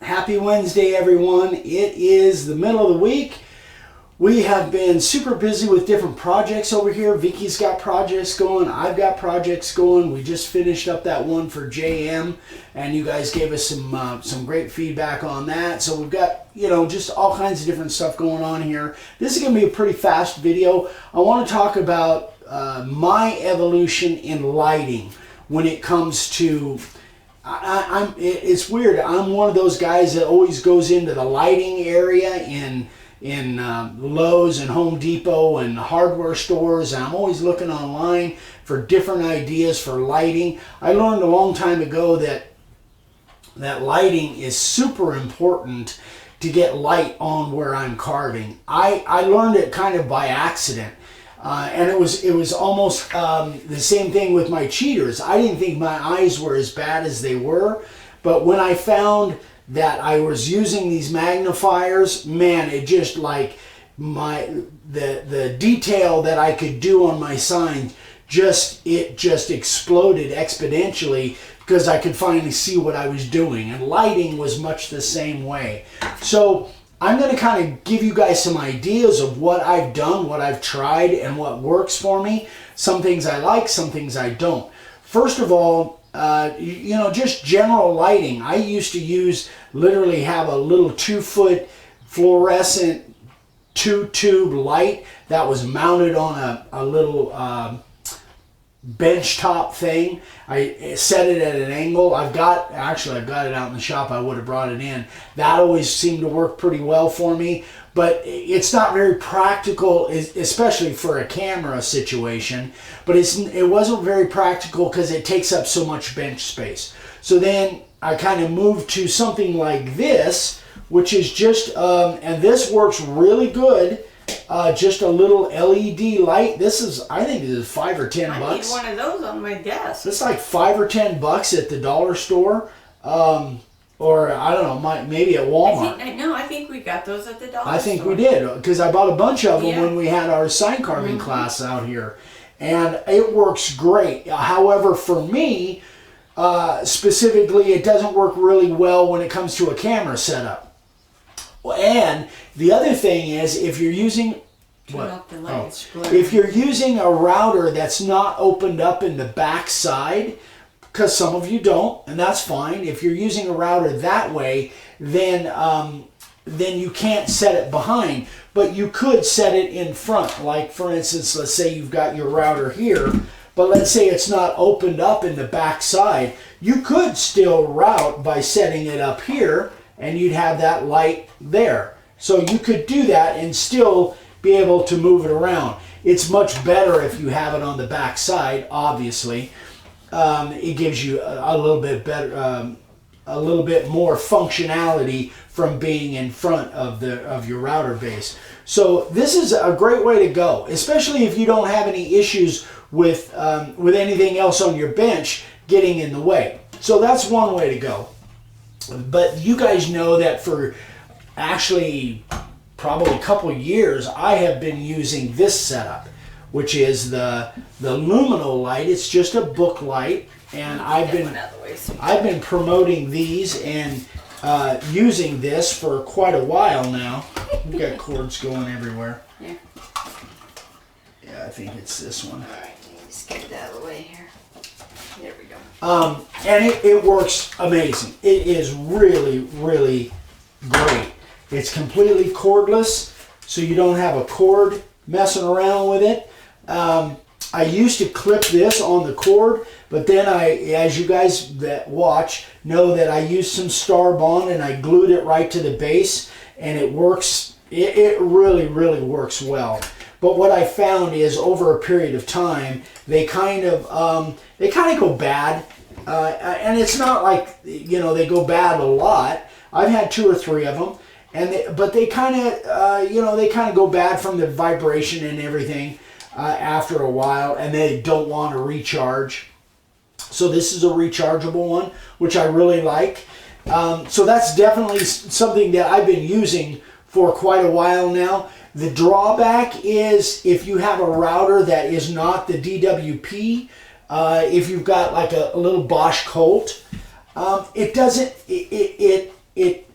Happy Wednesday, everyone. It is the middle of the week. We have been super busy with different projects over here. Vicky's got projects going. I've got projects going. We just finished up that one for JM, and you guys gave us some great feedback on that. So we've got, just all kinds of different stuff going on here. This is going to be a pretty fast video. I want to talk about my evolution in lighting when it comes to... it's weird. I'm one of those guys that always goes into the lighting area in Lowe's and Home Depot and hardware stores, and I'm always looking online for different ideas for lighting. I learned a long time ago that lighting is super important to get light on where I'm carving. I learned it kind of by accident. And it was almost the same thing with my cheaters. I didn't think my eyes were as bad as they were, but when I found that I was using these magnifiers, man, it just like the detail that I could do on my sign just exploded exponentially because I could finally see what I was doing, and lighting was much the same way. So I'm going to kind of give you guys some ideas of what I've done, what I've tried, and what works for me. Some things I like, some things I don't. First of all, just general lighting. I used to literally have a little 2-foot fluorescent 2-tube light that was mounted on a little bench top thing. I set it at an angle. I've got it out in the shop. I would have brought it in. That always seemed to work pretty well for me, but it's not very practical, especially for a camera situation. But it wasn't very practical because it takes up so much bench space. So then I kind of moved to something like this, which is just and this works really good. Just a little LED light. I think this is $5 or $10. I need one of those on my desk. It's like $5 or $10 at the dollar store, or I don't know, maybe at Walmart. I think we got those at the dollar store. I think we did, because I bought a bunch of them when we had our sign carving class out here, and it works great. However, for me specifically, it doesn't work really well when it comes to a camera setup. And the other thing is, if you're using if you're using a router that's not opened up in the back side, because some of you don't, and that's fine. If you're using a router that way, then you can't set it behind, but you could set it in front. Like, for instance, let's say you've got your router here, but let's say it's not opened up in the back side. You could still route by setting it up here, and you'd have that light there. So you could do that and still be able to move it around. It's much better if you have it on the back side, obviously. It gives you a little bit better, a little bit more functionality from being in front of your router base. So this is a great way to go, especially if you don't have any issues with anything else on your bench getting in the way. So that's one way to go. But you guys know that for actually probably a couple of years, I have been using this setup, which is the Luminol light. It's just a book light, and I've been promoting these and using this for quite a while now. We've got cords going everywhere. Yeah. Yeah, I think it's this one. All right, just get it out of the way here. There we go. And it works amazing. It is really, really great. It's completely cordless, so you don't have a cord messing around with it. I used to clip this on the cord, but then as you guys that watch know, that I used some Starbond and I glued it right to the base, and it works. It really, really works well. But what I found is, over a period of time, they kind of go bad, and it's not like they go bad a lot. I've had 2 or 3 of them, but they kind of go bad from the vibration and everything after a while, and they don't want to recharge. So this is a rechargeable one, which I really like. So that's definitely something that I've been using for quite a while now. The drawback is, if you have a router that is not the DWP, if you've got like a little Bosch Colt, it doesn't.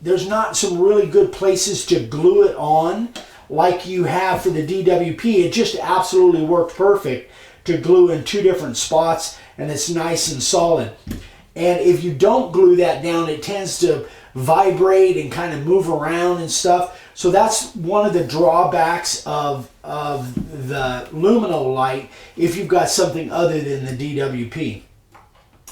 There's there's not some really good places to glue it on like you have for the DWP. It just absolutely worked perfect to glue in 2 different spots, and it's nice and solid. And if you don't glue that down, it tends to vibrate and kind of move around and stuff. So that's one of the drawbacks of the Luminol light if you've got something other than the DWP.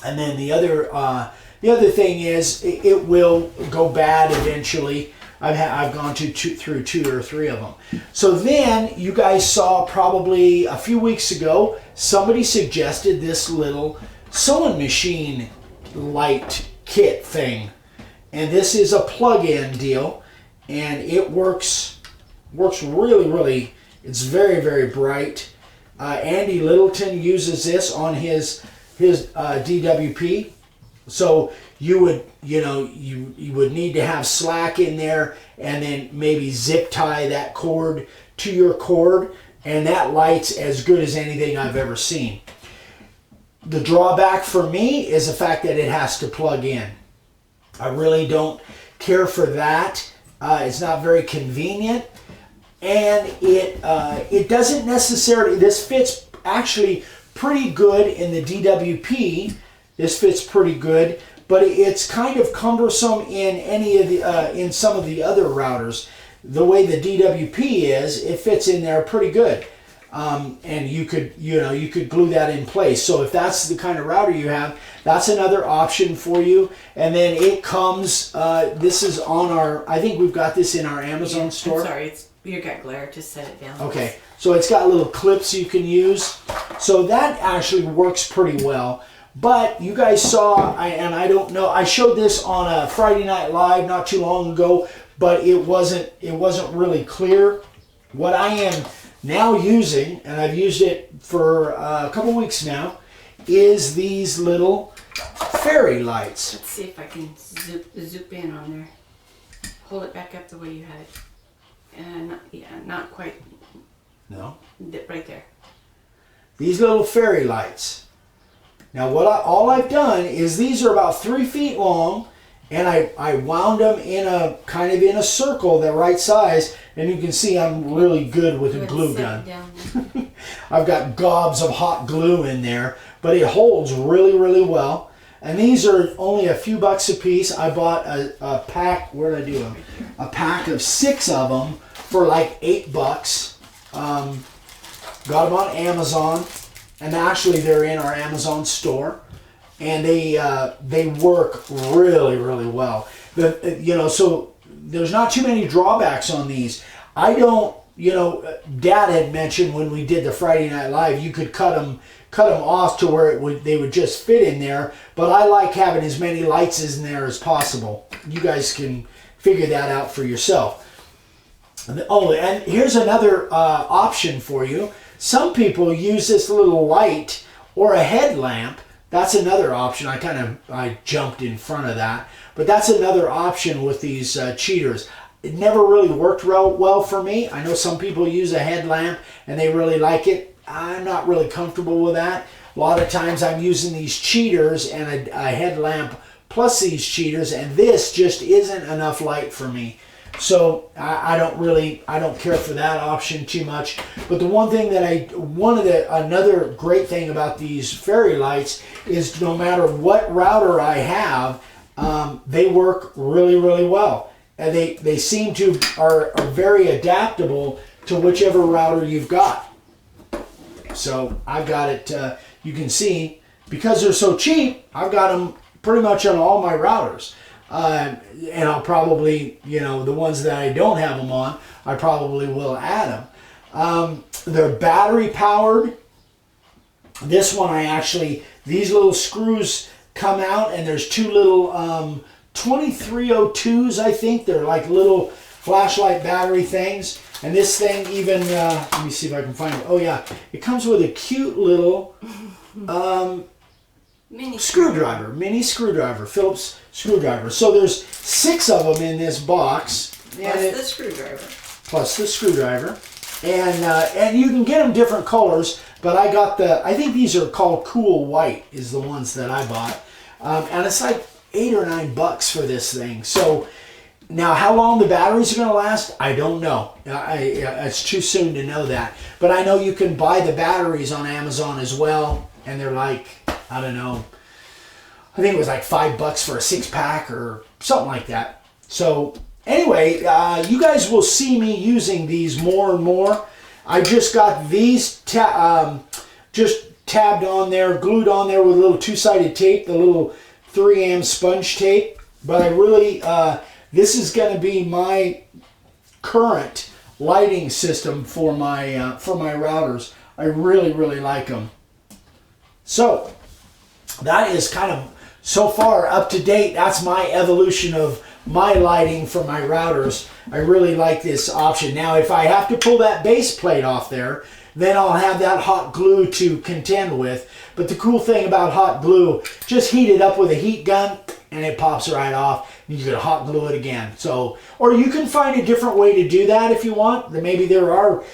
And then the other thing is it will go bad eventually. I've gone through 2 or 3 of them. So then you guys saw probably a few weeks ago, somebody suggested this little sewing machine light kit thing. And this is a plug-in deal, and it works really, it's very, very bright. Andy Littleton uses this on his DWP. So you would, you would need to have slack in there and then maybe zip tie that cord to your cord, and that light's as good as anything I've ever seen. The drawback for me is the fact that it has to plug in. I really don't care for that. It's not very convenient, and it doesn't necessarily, this fits actually pretty good in the DWP. This fits pretty good, but it's kind of cumbersome in any of the in some of the other routers. The way the DWP is, it fits in there pretty good, and you could glue that in place. So if that's the kind of router you have, that's another option for you. And then it comes. This is on our. I think we've got this in our Amazon store. I'm sorry, you got glare. Just set it down. Okay, so it's got little clips you can use. So that actually works pretty well. But you guys saw, and I don't know, I showed this on a Friday Night Live not too long ago, but it wasn't really clear. What I am now using, and I've used it for a couple weeks now, is these little fairy lights. Let's see if I can zoom in on there. Hold it back up the way you had it. And not quite. No. Right there. These little fairy lights. Now all I've done is these are about 3 feet long, and I wound them in a kind of in a circle, the right size, and you can see I'm really good with a glue gun. I've got gobs of hot glue in there, but it holds really, really well. And these are only a few bucks a piece. I bought a pack, where did I do them? A pack of 6 of them for like $8. Got them on Amazon. And actually, they're in our Amazon store, and they work really, really well. So there's not too many drawbacks on these. I don't, Dad had mentioned when we did the Friday Night Live, you could cut them off to where they would just fit in there. But I like having as many lights in there as possible. You guys can figure that out for yourself. Oh, and here's another option for you. Some people use this little light or a headlamp. That's another option. I jumped in front of that. But that's another option with these cheaters. It never really worked real well for me. I know some people use a headlamp and they really like it. I'm not really comfortable with that. A lot of times I'm using these cheaters and a headlamp plus these cheaters, and this just isn't enough light for me. So I don't care for that option too much. But the one thing another great thing about these fairy lights is no matter what router I have, they work really, really well. And they seem to are very adaptable to whichever router you've got. So I've got it, you can see, because they're so cheap, I've got them pretty much on all my routers. And I'll probably, the ones that I don't have them on, I probably will add them. They're battery powered. This one these little screws come out, and there's 2 little 2302s, I think. They're like little flashlight battery things. And this thing even, let me see if I can find it. Oh yeah, it comes with a cute little mini screwdriver, Phillips screwdriver. So there's 6 of them in this box. Plus the screwdriver. And you can get them different colors, but I think these are called Cool White is the ones that I bought. And it's like $8 or $9 for this thing. So Now, how long the batteries are going to last, I don't know. It's too soon to know that. But I know you can buy the batteries on Amazon as well. And they're like, I don't know, I think it was like $5 for a 6-pack or something like that. So anyway, you guys will see me using these more and more. I just got these just tabbed on there, glued on there with a little 2-sided tape, the little 3M sponge tape. But I really, this is going to be my current lighting system for my routers. I really, really like them. So that is kind of so far up to date. That's my evolution of my lighting for my routers. I really like this option. Now, if I have to pull that base plate off there, then I'll have that hot glue to contend with. But the cool thing about hot glue, just heat it up with a heat gun and it pops right off. And you can hot glue it again. So, or you can find a different way to do that if you want. Maybe there are,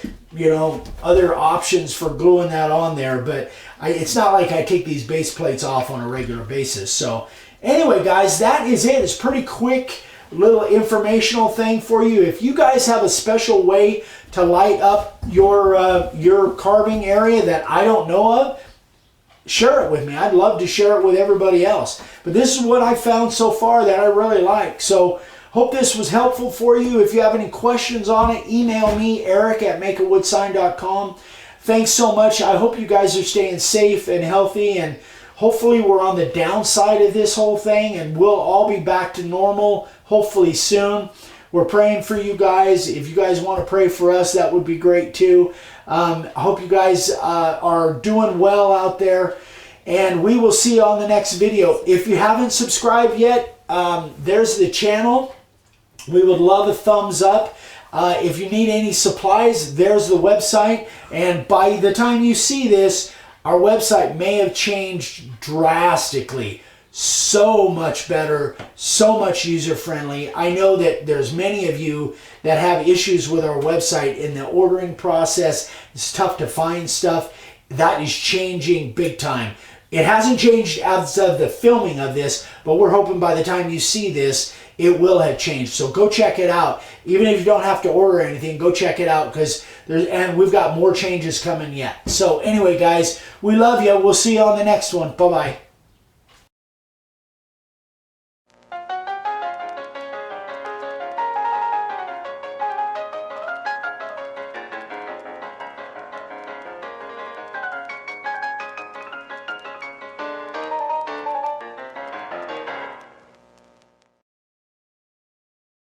other options for gluing that on there. But it's not like I take these base plates off on a regular basis. So anyway, guys, that is it. It's pretty quick little informational thing for you. If you guys have a special way to light up your carving area that I don't know of, share it with me. I'd love to share it with everybody else. But this is what I found so far that I really like. So hope this was helpful for you. If you have any questions on it, email me, eric@makeawwoodsign.com. Thanks so much. I hope you guys are staying safe and healthy, and hopefully we're on the downside of this whole thing and we'll all be back to normal hopefully soon. We're praying for you guys. If you guys want to pray for us, that would be great too. I hope you guys are doing well out there, and we will see you on the next video. If you haven't subscribed yet, there's the channel. We would love a thumbs up. If you need any supplies, there's the website. And by the time you see this, our website may have changed drastically. So much better, so much user-friendly. I know that there's many of you that have issues with our website in the ordering process. It's tough to find stuff. That is changing big time. It hasn't changed as of the filming of this, but we're hoping by the time you see this, it will have changed. So go check it out. Even if you don't have to order anything, go check it out, and we've got more changes coming yet. So anyway, guys, we love you. We'll see you on the next one. Bye-bye.